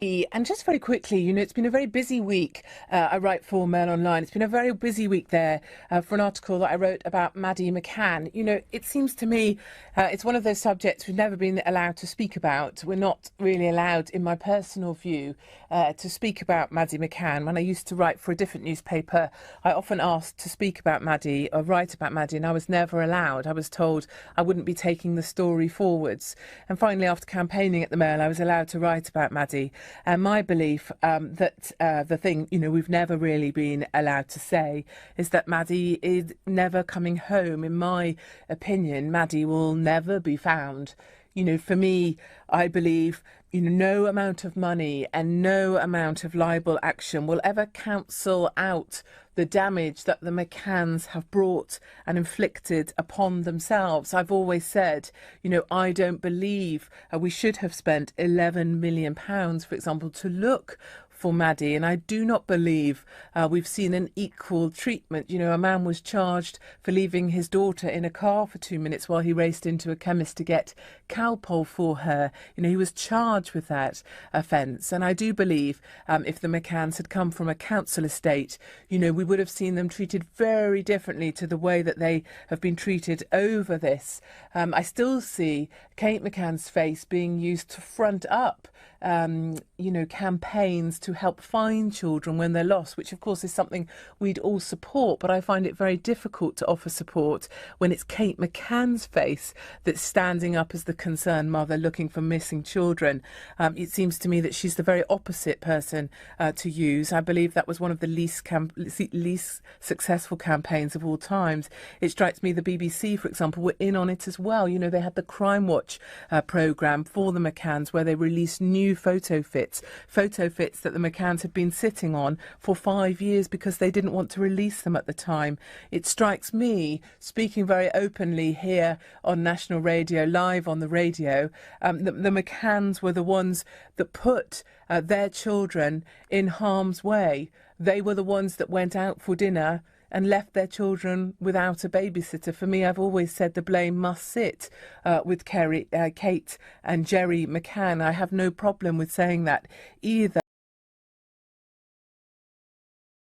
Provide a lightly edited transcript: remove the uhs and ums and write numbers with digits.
And just very quickly, it's been a very busy week. I write for Mail Online. It's been a very busy week there for an article that I wrote about Madeleine McCann. It seems to me it's one of those subjects we've never been allowed to speak about. We're not really allowed, in my personal view, to speak about Madeleine McCann. When I used to write for a different newspaper, I often asked to speak about Maddie or write about Maddie, and I was never allowed. I was told I wouldn't be taking the story forwards. And finally, after campaigning at the Mail, I was allowed to write about Maddie. And my belief that the thing, we've never really been allowed to say is that Maddie is never coming home. In my opinion, Maddie will never be found. For me, I believe, no amount of money and no amount of libel action will ever cancel out the damage that the McCanns have brought and inflicted upon themselves. I've always said, I don't believe we should have spent £11 million, for example, to look for Maddie, and I do not believe we've seen an equal treatment. A man was charged for leaving his daughter in a car for 2 minutes while he raced into a chemist to get Calpol for her. He was charged with that offence, and I do believe if the McCanns had come from a council estate, we would have seen them treated very differently to the way that they have been treated over this. I still see Kate McCann's face being used to front up campaigns to help find children when they're lost, which of course is something we'd all support, but I find it very difficult to offer support when it's Kate McCann's face that's standing up as the concerned mother looking for missing children. It seems to me that she's the very opposite person to use. I believe that was one of the least successful campaigns of all times. It strikes me the BBC, for example, were in on it as well. They had the Crime Watch programme for the McCanns where they released new photo fits that the McCanns had been sitting on for 5 years because they didn't want to release them at the time. It strikes me, speaking very openly here on national radio, live on the radio, the McCanns were the ones that put their children in harm's way. They were the ones that went out for dinner and left their children without a babysitter. For me, I've always said the blame must sit with Kate and Jerry McCann. I have no problem with saying that either.